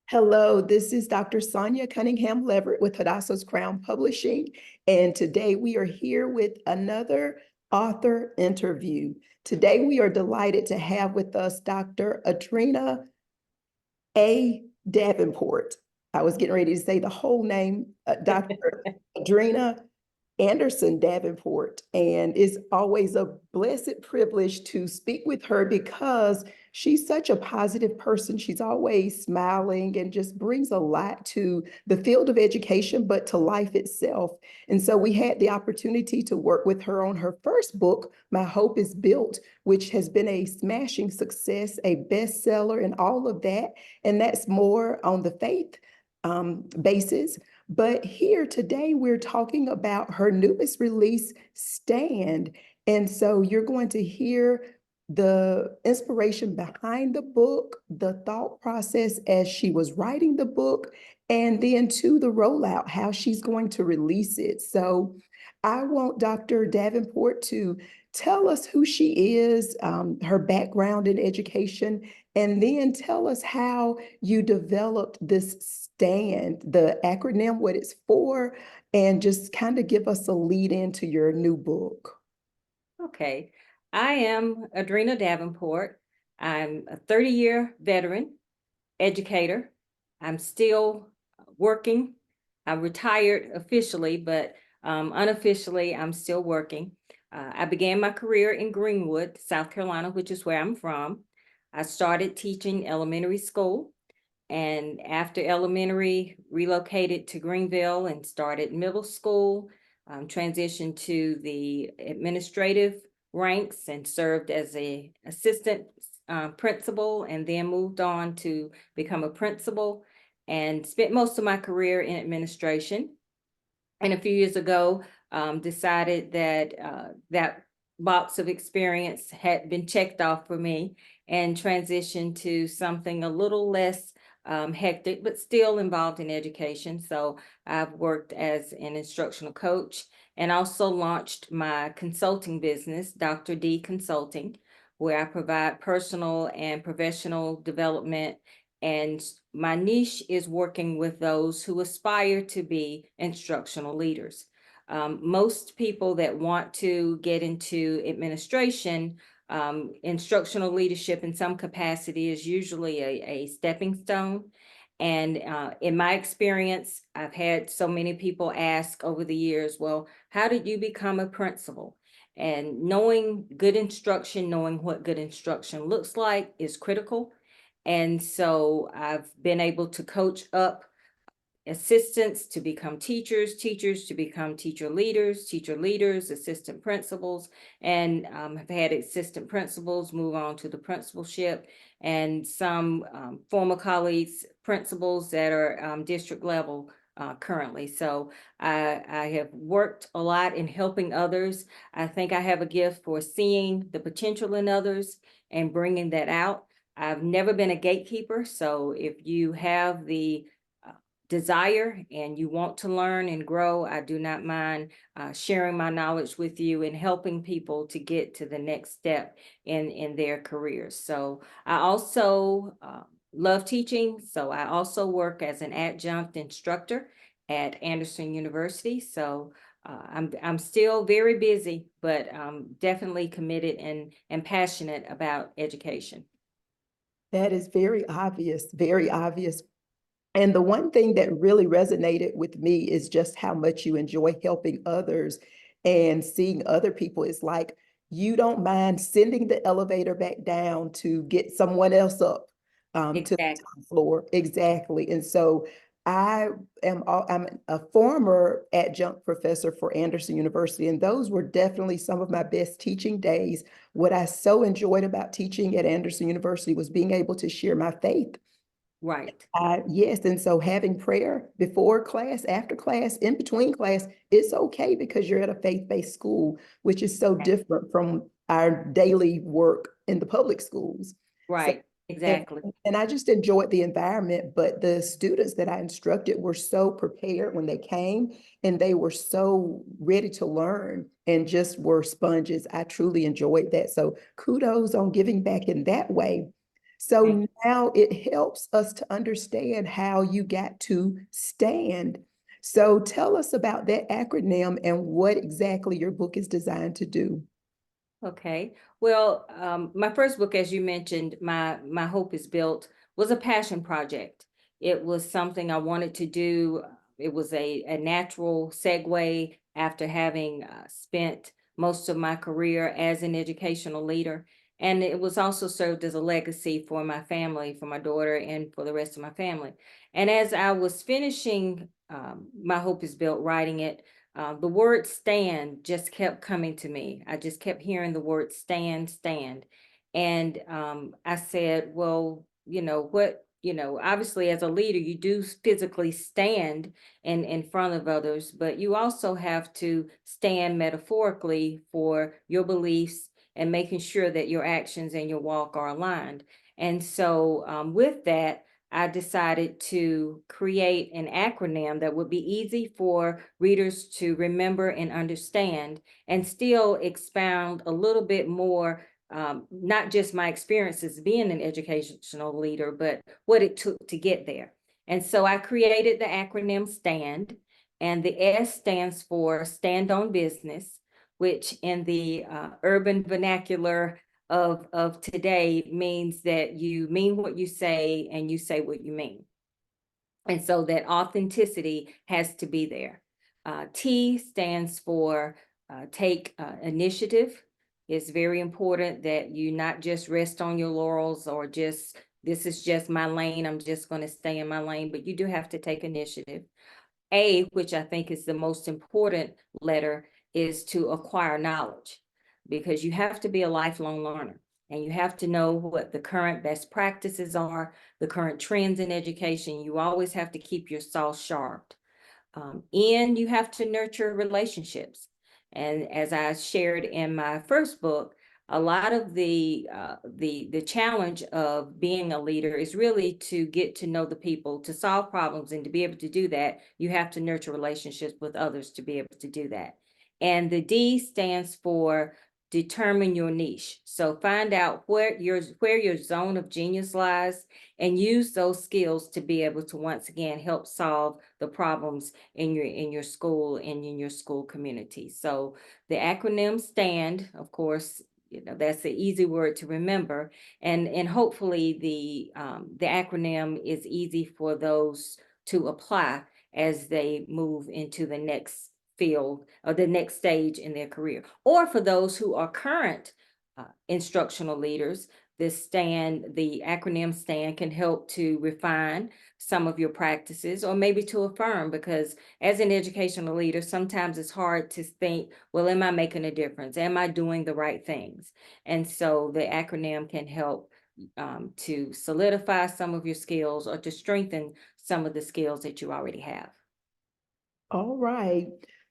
Hello, this is Dr. Sonia Cunningham Leverett with Hadasso's Crown Publishing, and today we are here with another author interview. Today we are delighted to have with us Dr. Adrienne A. Davenport. I was getting ready to say the whole name, Dr. Adrienne Anderson Davenport, and it's always a blessed privilege to speak with her because she's such a positive person. She's always smiling and just brings a lot to the field of education, but to life itself. And so we had the opportunity to work with her on her first book, My Hope is Built, which has been a smashing success, a bestseller, and all of that. And that's more on the faith basis. But here today, we're talking about her newest release, Stand. And so you're going to hear the inspiration behind the book, the thought process as she was writing the book, and then to the rollout, how she's going to release it. So I want Dr. Davenport to tell us who she is, her background in education, and then tell us how you developed this STAND, the acronym, what it's for, and just kind of give us a lead into your new book. Okay, I am Adrienne Davenport. I'm a 30-year veteran educator. I'm still working. I'm retired officially, but unofficially, I'm still working. I began my career in Greenwood, South Carolina, which is where I'm from. I started teaching elementary school, and after elementary, relocated to Greenville and started middle school, transitioned to the administrative ranks and served as a assistant principal, and then moved on to become a principal and spent most of my career in administration. And a few years ago, decided that that box of experience had been checked off for me and transitioned to something a little less hectic, but still involved in education. So I've worked as an instructional coach and also launched my consulting business, Dr. D Consulting, where I provide personal and professional development, and my niche is working with those who aspire to be instructional leaders. Most people that want to get into administration, instructional leadership in some capacity is usually a stepping stone. And in my experience, I've had so many people ask over the years, well, how did you become a principal? And knowing good instruction, knowing what good instruction looks like is critical. And so I've been able to coach up assistants to become teachers, teachers to become teacher leaders, assistant principals, and have had assistant principals move on to the principalship, and some former colleagues, principals that are district level currently. So I have worked a lot in helping others. I think I have a gift for seeing the potential in others and bringing that out. I've never been a gatekeeper, so if you have the desire and you want to learn and grow, I do not mind sharing my knowledge with you and helping people to get to the next step in their careers. So I also love teaching. So I also work as an adjunct instructor at Anderson University. So I'm still very busy, but definitely committed and passionate about education. That is very obvious, very obvious. And the one thing that really resonated with me is just how much you enjoy helping others and seeing other people. It's like you don't mind sending the elevator back down to get someone else up to the Exactly. top floor. Exactly. And so I'm a former adjunct professor for Anderson University, and those were definitely some of my best teaching days. What I so enjoyed about teaching at Anderson University was being able to share my faith. Right. Yes, and so having prayer before class, after class, in between class, it's okay because you're at a faith-based school, which is so different from our daily work in the public schools. So, Right. and, Exactly. and I just enjoyed the environment, but the students that I instructed were so prepared when they came, and they were so ready to learn and just were sponges. I truly enjoyed that. So kudos on giving back in that way. So now it helps us to understand how you got to stand. So tell us about that acronym and what exactly your book is designed to do. Okay. Well, my first book, as you mentioned, My Hope is Built, was a passion project. It was something I wanted to do. It was a natural segue after having spent most of my career as an educational leader. And it was also served as a legacy for my family, for my daughter, and for the rest of my family. And as I was finishing My Hope is Built, writing it, the word stand just kept coming to me. I just kept hearing the word stand, stand. And I said, well, obviously as a leader, you do physically stand in front of others, but you also have to stand metaphorically for your beliefs and making sure that your actions and your walk are aligned. And so with that, I decided to create an acronym that would be easy for readers to remember and understand, and still expound a little bit more, not just my experiences being an educational leader, but what it took to get there. And so I created the acronym STAND, and the S stands for Stand on Business, which in the urban vernacular of today means that you mean what you say and you say what you mean. And so that authenticity has to be there. T stands for take initiative. It's very important that you not just rest on your laurels or just, this is just my lane, I'm just going to stay in my lane, but you do have to take initiative. A, which I think is the most important letter, is to acquire knowledge, because you have to be a lifelong learner and you have to know what the current best practices are, the current trends in education. You always have to keep your saw sharp. And you have to nurture relationships. And as I shared in my first book, a lot of the challenge of being a leader is really to get to know the people, to solve problems, and to be able to do that, you have to nurture relationships with others to be able to do that. And the D stands for determine your niche. So find out where your zone of genius lies and use those skills to be able to once again help solve the problems in your school and in your school community. So the acronym STAND, of course, that's an easy word to remember, and hopefully the acronym is easy for those to apply as they move into the next field or the next stage in their career, or for those who are current instructional leaders. The acronym STAND can help to refine some of your practices, or maybe to affirm, because as an educational leader, sometimes it's hard to think, well, am I making a difference? Am I doing the right things? And so the acronym can help to solidify some of your skills or to strengthen some of the skills that you already have. All right.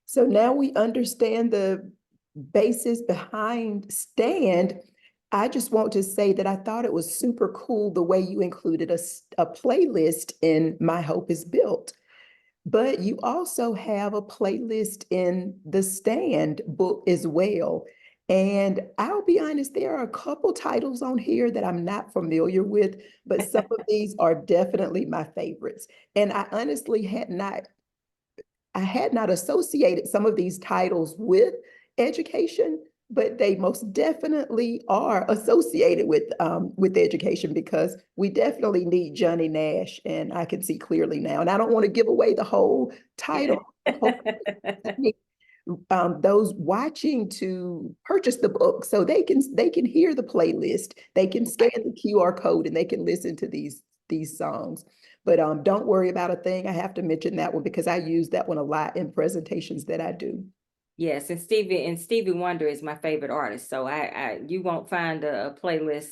So now we understand the basis behind Stand. I just want to say that I thought it was super cool the way you included a playlist in My Hope is Built. But you also have a playlist in the Stand book as well. And I'll be honest, there are a couple titles on here that I'm not familiar with, but some of these are definitely my favorites. And I had not associated some of these titles with education, but they most definitely are associated with education, because we definitely need Johnny Nash, and I can see clearly now. And I don't want to give away the whole title. Those watching to purchase the book so they can hear the playlist, they can scan the QR code, and they can listen to these songs. But don't worry about a thing. I have to mention that one because I use that one a lot in presentations that I do. Yes, and Stevie Wonder is my favorite artist. So I you won't find a playlist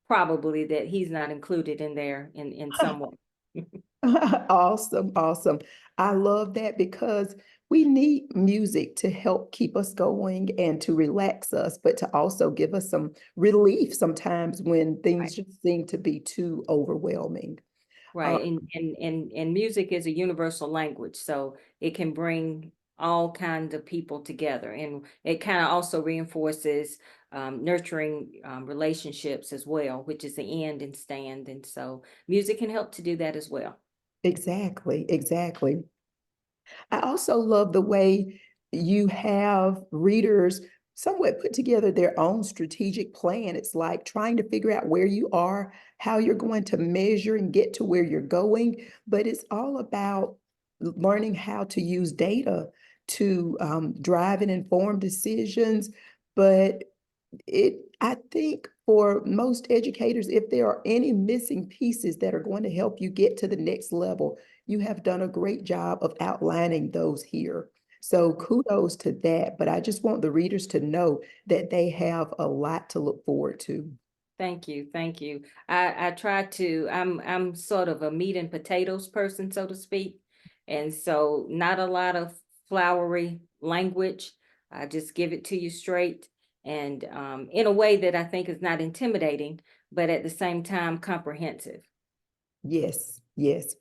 probably that he's not included in there in some way. Awesome, awesome. I love that because we need music to help keep us going and to relax us, but to also give us some relief sometimes when Right. things just seem to be too overwhelming. Uh, Right. And music is a universal language, so it can bring all kinds of people together. And it kind of also reinforces nurturing relationships as well, which is the end in stand. And so music can help to do that as well. Exactly, exactly. I also love the way you have readers somewhat put together their own strategic plan. It's like trying to figure out where you are, how you're going to measure and get to where you're going. But it's all about learning how to use data to drive and inform decisions. But I think for most educators, if there are any missing pieces that are going to help you get to the next level, you have done a great job of outlining those here. So kudos to that. But I just want the readers to know that they have a lot to look forward to. Thank you. Thank you. I try to, I'm sort of a meat and potatoes person, so to speak. And so not a lot of flowery language. I just give it to you straight and in a way that I think is not intimidating, but at the same time comprehensive. Yes, yes.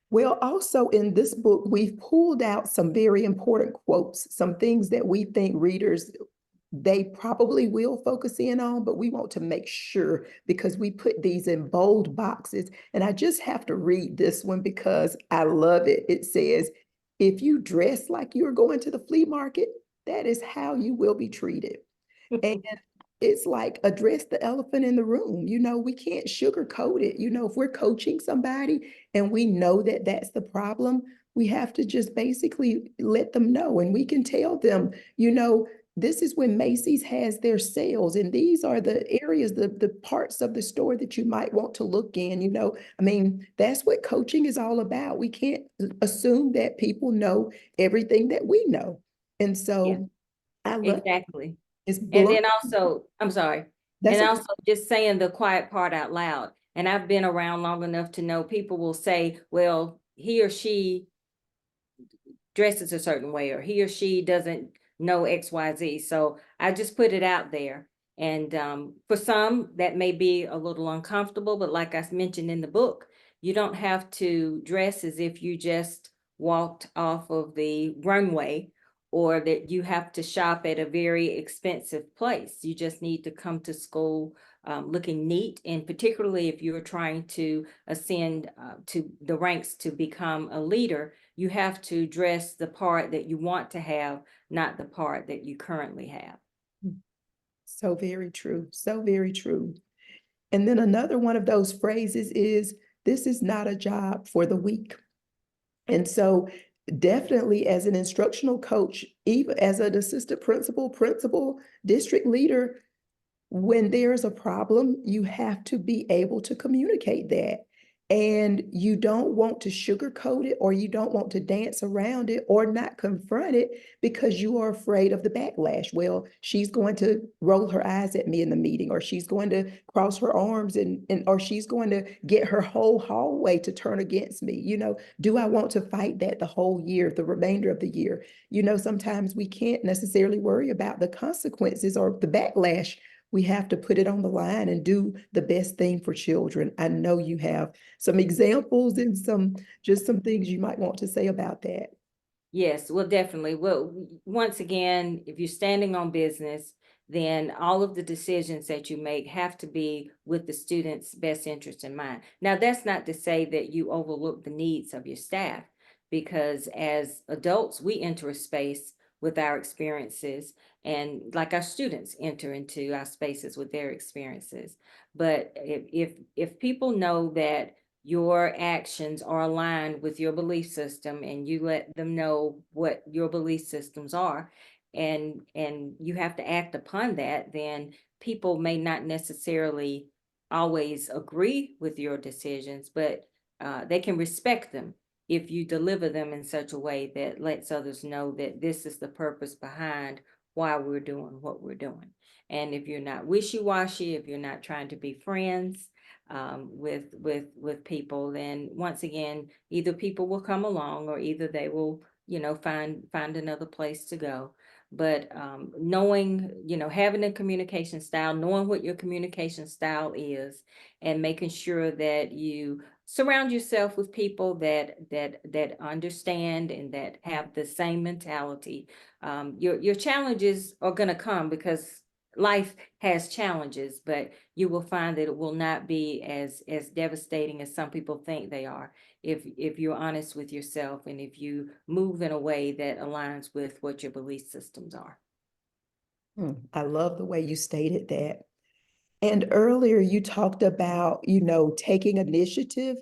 Well, also in this book, we've pulled out some very important quotes, some things that we think readers they probably will focus in on, but we want to make sure because we put these in bold boxes. And I just have to read this one because I love it. It says, if you dress like you're going to the flea market, that is how you will be treated. And it's like address the elephant in the room. We can't sugarcoat it. If we're coaching somebody and we know that that's the problem, we have to just basically let them know. And we can tell them, this is when Macy's has their sales, and these are the areas, the parts of the store that you might want to look in. I mean, that's what coaching is all about. We can't assume that people know everything that we know. And Yeah, so I love exactly. it's And blunt. then also, I'm sorry, That's and okay. also just saying the quiet part out loud. And I've been around long enough to know people will say, well, he or she dresses a certain way or he or she doesn't know XYZ. So I just put it out there. And for some, that may be a little uncomfortable, but like I mentioned in the book, you don't have to dress as if you just walked off of the runway or that you have to shop at a very expensive place. You just need to come to school looking neat. And particularly if you're trying to ascend to the ranks to become a leader, you have to dress the part that you want to have, not the part that you currently have. So very true. So very true. And then another one of those phrases is, this is not a job for the weak. And so definitely as an instructional coach, even as an assistant principal, district leader, when there's a problem, you have to be able to communicate that. And you don't want to sugarcoat it, or you don't want to dance around it or not confront it because you are afraid of the backlash. Well, she's going to roll her eyes at me in the meeting, or she's going to cross her arms and or she's going to get her whole hallway to turn against me. Do I want to fight that the whole year, the remainder of the year? Sometimes we can't necessarily worry about the consequences or the backlash. We have to put it on the line and do the best thing for children. I know you have some examples and some things you might want to say about that. Yes, well, definitely. Well, once again, if you're standing on business, then all of the decisions that you make have to be with the student's best interest in mind. Now, that's not to say that you overlook the needs of your staff, because as adults, we enter a space with our experiences, and like our students enter into our spaces with their experiences. But if people know that your actions are aligned with your belief system and you let them know what your belief systems are, and you have to act upon that, then people may not necessarily always agree with your decisions, but they can respect them if you deliver them in such a way that lets others know that this is the purpose behind why we're doing what we're doing. And if you're not wishy-washy, if you're not trying to be friends with people, then once again, either people will come along or either they will, find another place to go. But knowing, having a communication style, knowing what your communication style is, and making sure that you surround yourself with people that understand and that have the same mentality. Your challenges are going to come because life has challenges, but you will find that it will not be as devastating as some people think they are if you're honest with yourself and if you move in a way that aligns with what your belief systems are. I love the way you stated that. And earlier you talked about, you know, taking initiative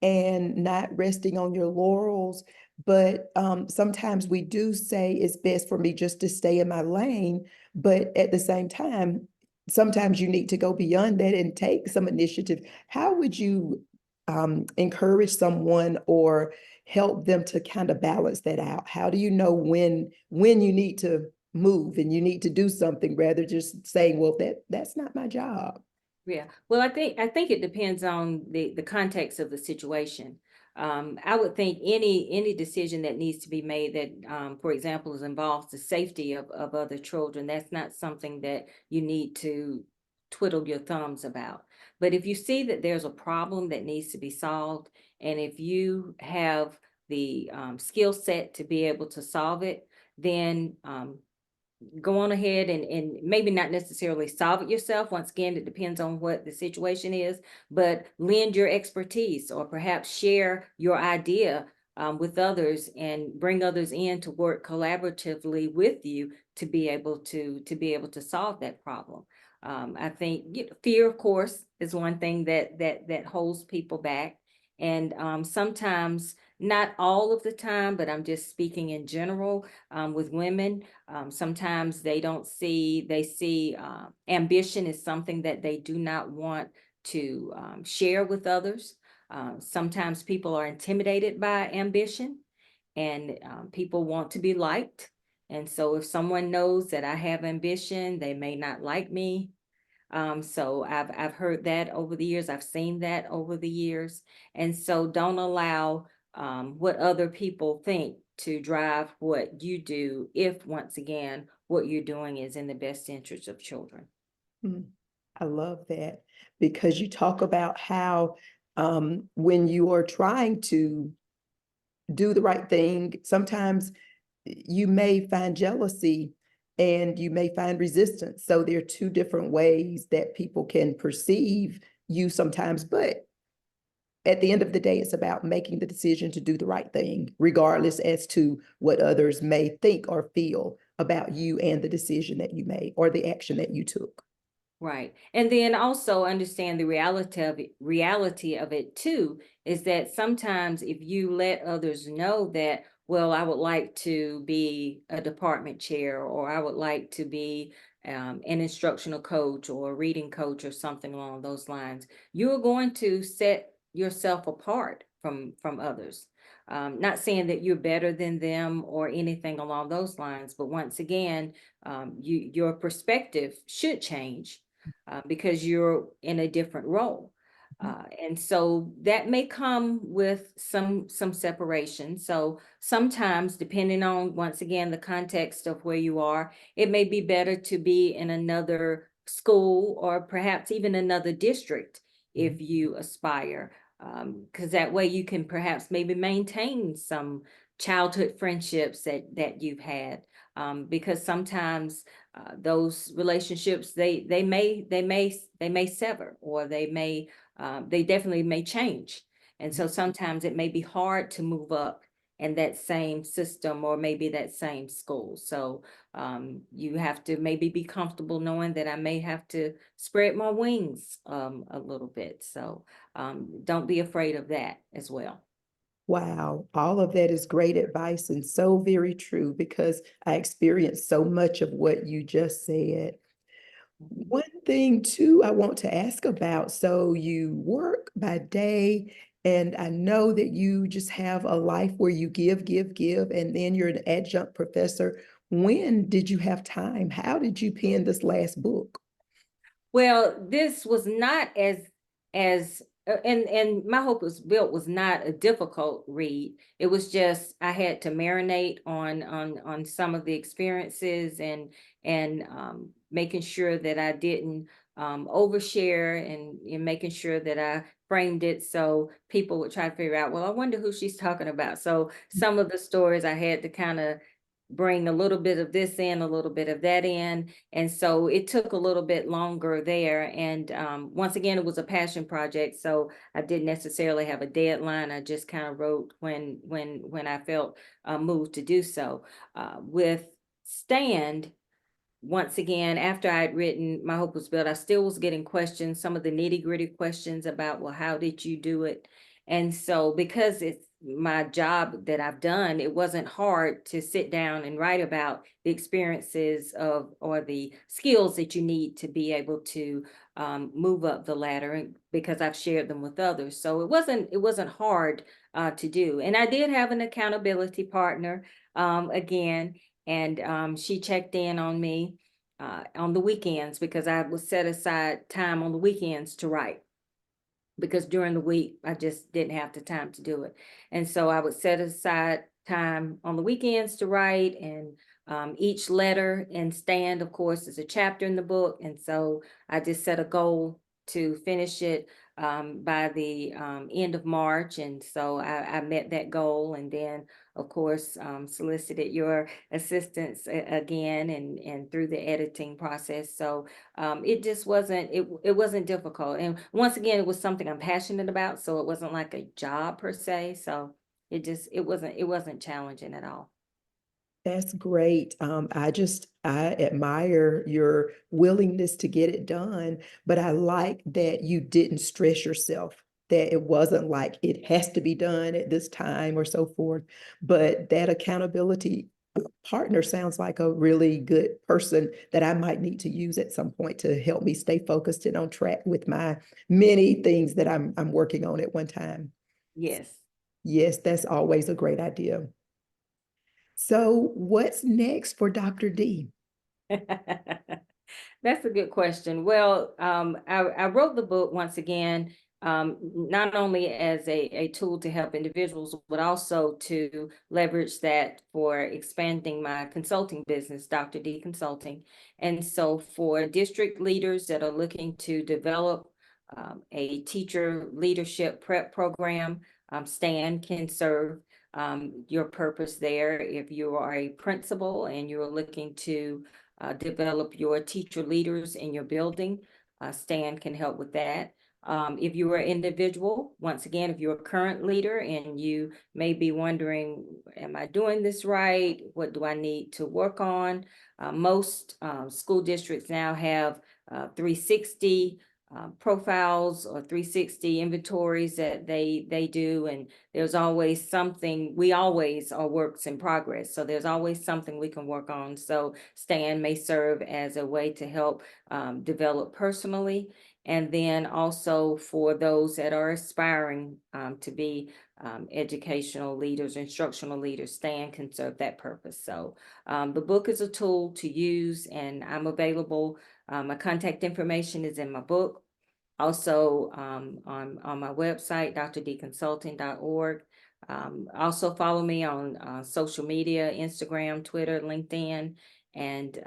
and not resting on your laurels. But sometimes we do say it's best for me just to stay in my lane. But at the same time, sometimes you need to go beyond that and take some initiative. How would you encourage someone or help them to kind of balance that out? How do you know when you need to move and you need to do something rather just saying, well, that's not my job? Yeah, well, I think it depends on the context of the situation. I would think any decision that needs to be made that, for example, involves the safety of other children, that's not something that you need to twiddle your thumbs about. But if you see that there's a problem that needs to be solved, and if you have the skill set to be able to solve it, then go on ahead and maybe not necessarily solve it yourself. Once again, it depends on what the situation is, but lend your expertise or perhaps share your idea with others and bring others in to work collaboratively with you to be able to solve that problem. I think fear, of course, is one thing that holds people back, and sometimes, not all of the time, but I'm just speaking in general, with women. Sometimes they see ambition is something that they do not want to share with others. Sometimes people are intimidated by ambition, and people want to be liked. And so if someone knows that I have ambition, they may not like me. So I've heard that over the years. I've seen that over the years. And so don't allow what other people think to drive what you do, if once again what you're doing is in the best interest of children. Mm, I love that because you talk about how when you are trying to do the right thing, sometimes you may find jealousy and you may find resistance. So there are two different ways that people can perceive you sometimes, but at the end of the day, it's about making the decision to do the right thing, regardless as to what others may think or feel about you and the decision that you made or the action that you took. Right. And then also understand the reality of it too, is that sometimes if you let others know that, well, I would like to be a department chair, or I would like to be an instructional coach or a reading coach or something along those lines, you're going to set yourself apart from others. Not saying that you're better than them or anything along those lines, but once again, your perspective should change because you're in a different role. And so that may come with some separation. So sometimes, depending on, once again, the context of where you are, it may be better to be in another school or perhaps even another district if you aspire, because that way you can perhaps maybe maintain some childhood friendships that you've had, because sometimes those relationships they may sever, or they definitely may change. And so sometimes it may be hard to move up in that same system or maybe that same school. So you have to maybe be comfortable knowing that I may have to spread my wings a little bit. So don't be afraid of that as well. Wow, all of that is great advice and so very true because I experienced so much of what you just said. One thing too, I want to ask about. So you work by day, and I know that you just have a life where you give, and then you're an adjunct professor. When did you have time? How did you pen this last book? Well, this was not as and My Hope Was Built was not a difficult read. It was just I had to marinate on some of the experiences, and making sure that I didn't overshare, and making sure that I framed it so people would try to figure out, well, I wonder who she's talking about. So some of the stories I had to kind of bring a little bit of this in, a little bit of that in. And so it took a little bit longer there. And once again, it was a passion project. So I didn't necessarily have a deadline. I just kind of wrote when I felt moved to do so. With S.T.A.N.D, once again, after I'd written My Hope Was Built, I still was getting questions, some of the nitty-gritty questions about, well, how did you do it? And so because it's my job that I've done, it wasn't hard to sit down and write about the experiences of or the skills that you need to be able to move up the ladder, because I've shared them with others. So it wasn't hard to do. And I did have an accountability partner again, and she checked in on me on the weekends, because I would set aside time on the weekends to write, because during the week I just didn't have the time to do it. And so I would set aside time on the weekends to write, and each letter and stand, of course, is a chapter in the book. And so I just set a goal to finish it by the end of March. And so I met that goal, and then, of course, solicited your assistance again, and through the editing process. So it just it wasn't difficult. And once again, it was something I'm passionate about. So it wasn't like a job per se. So it wasn't challenging at all. That's great. I admire your willingness to get it done, but I like that you didn't stress yourself, that it wasn't like it has to be done at this time or so forth. But that accountability partner sounds like a really good person that I might need to use at some point to help me stay focused and on track with my many things that I'm working on at one time. Yes. Yes, that's always a great idea. So what's next for Dr. D? That's a good question. Well, I wrote the book once again, not only as a tool to help individuals, but also to leverage that for expanding my consulting business, Dr. D Consulting. And so for district leaders that are looking to develop a teacher leadership prep program, S.T.A.N.D can serve your purpose there. If you are a principal and you're looking to develop your teacher leaders in your building, S.T.A.N.D can help with that. If you are an individual, once again, if you're a current leader and you may be wondering, am I doing this right? What do I need to work on? Most school districts now have 360 profiles or 360 inventories that they do, and there's always something. We always are works in progress, so there's always something we can work on. So S.T.A.N.D may serve as a way to help develop personally, and then also for those that are aspiring to be educational leaders, instructional leaders, S.T.A.N.D can serve that purpose. So the book is a tool to use, and I'm available. My contact information is in my book. Also on my website, drdconsulting.org. Also follow me on social media, Instagram, Twitter, LinkedIn, and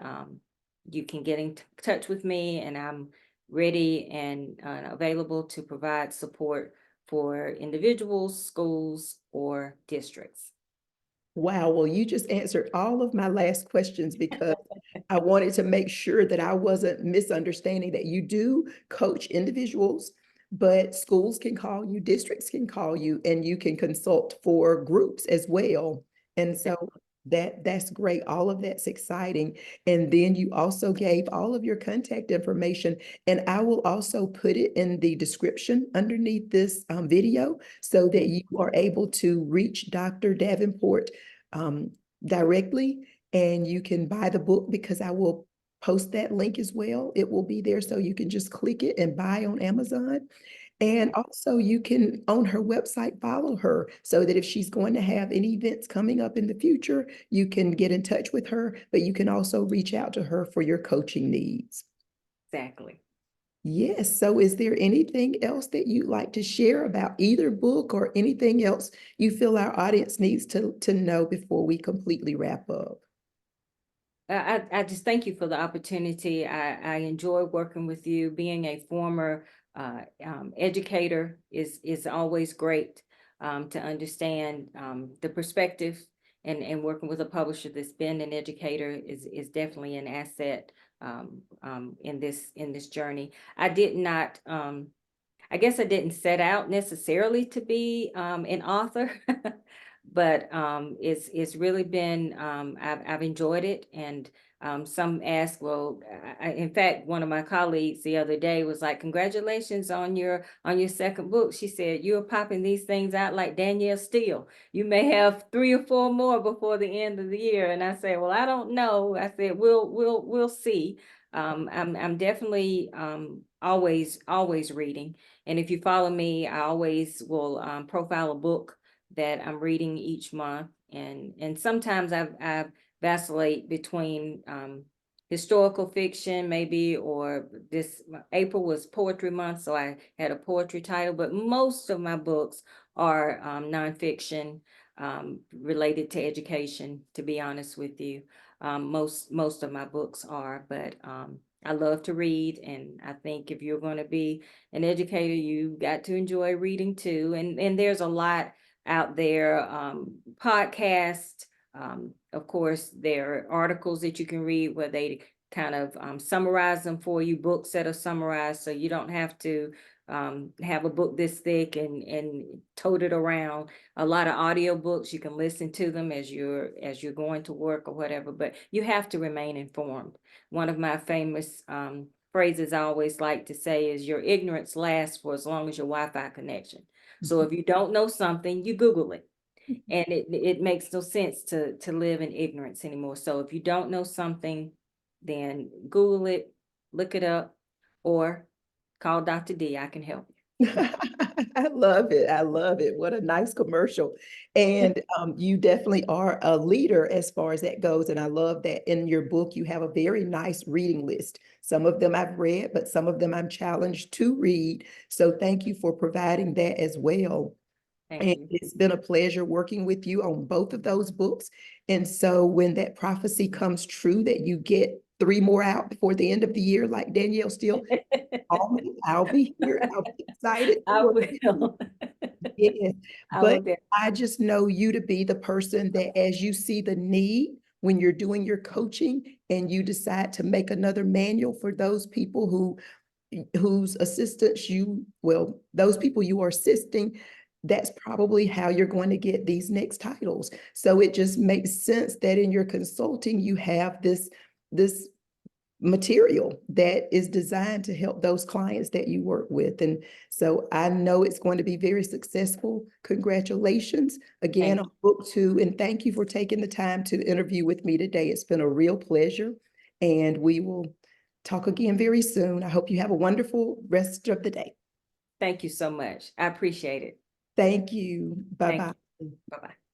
you can get in touch with me, and I'm ready and available to provide support for individuals, schools, or districts. Wow, well, you just answered all of my last questions because I wanted to make sure that I wasn't misunderstanding that you do coach individuals, but schools can call you, districts can call you, and you can consult for groups as well. And so that's great. All of that's exciting. And then you also gave all of your contact information, and I will also put it in the description underneath this video so that you are able to reach Dr. Davenport um, directly, and you can buy the book because I will post that link as well. It will be there, so you can just click it and buy on Amazon. And also you can, on her website, follow her so that if she's going to have any events coming up in the future, you can get in touch with her, but you can also reach out to her for your coaching needs. Exactly. Yes. So is there anything else that you'd like to share about either book or anything else you feel our audience needs to know before we completely wrap up? I just thank you for the opportunity. I enjoy working with you. Being a former educator is always great to understand the perspective and working with a publisher that's been an educator is definitely an asset in this journey. I did not, I guess I didn't set out necessarily to be an author, but it's really been, I've enjoyed it. And some ask, well, in fact, one of my colleagues the other day was like, congratulations on your second book. She said, you're popping these things out like Danielle Steele. You may have 3 or 4 more before the end of the year. And I said, well, I don't know. I said, we'll see. I'm definitely always reading. And if you follow me, I always will profile a book that I'm reading each month. And sometimes I vacillate between historical fiction, maybe, or this April was poetry month, so I had a poetry title, but most of my books are nonfiction related to education, to be honest with you. Most of my books are, but I love to read, and I think if you're going to be an educator, you got to enjoy reading too. And there's a lot out there, podcasts. Of course, there are articles that you can read where they kind of summarize them for you, books that are summarized, so you don't have to have a book this thick and tote it around. A lot of audio books, you can listen to them as you're going to work or whatever, but you have to remain informed. One of my famous phrases I always like to say is, your ignorance lasts for as long as your Wi-Fi connection. So if you don't know something, you Google it. And it makes no sense to live in ignorance anymore. So if you don't know something, then Google it, look it up, or call Dr. D. I can help you. I love it. I love it. What a nice commercial. And you definitely are a leader as far as that goes. And I love that in your book, you have a very nice reading list. Some of them I've read, but some of them I'm challenged to read. So thank you for providing that as well. Thank And you. it's been a pleasure working with you on both of those books. And so when that prophecy comes true that you get 3 more out before the end of the year, like Danielle Steele, I'll be here. I'll be excited to I work with you. will. Yes, I will. but I just know you to be the person that as you see the need when you're doing your coaching and you decide to make another manual for those people whose assistance those people you are assisting, that's probably how you're going to get these next titles. So it just makes sense that in your consulting, you have this material that is designed to help those clients that you work with. And so I know it's going to be very successful. Congratulations again on book 2. And thank you for taking the time to interview with me today. It's been a real pleasure. And we will talk again very soon. I hope you have a wonderful rest of the day. Thank you so much. I appreciate it. Thank you. Bye-bye. Bye-bye.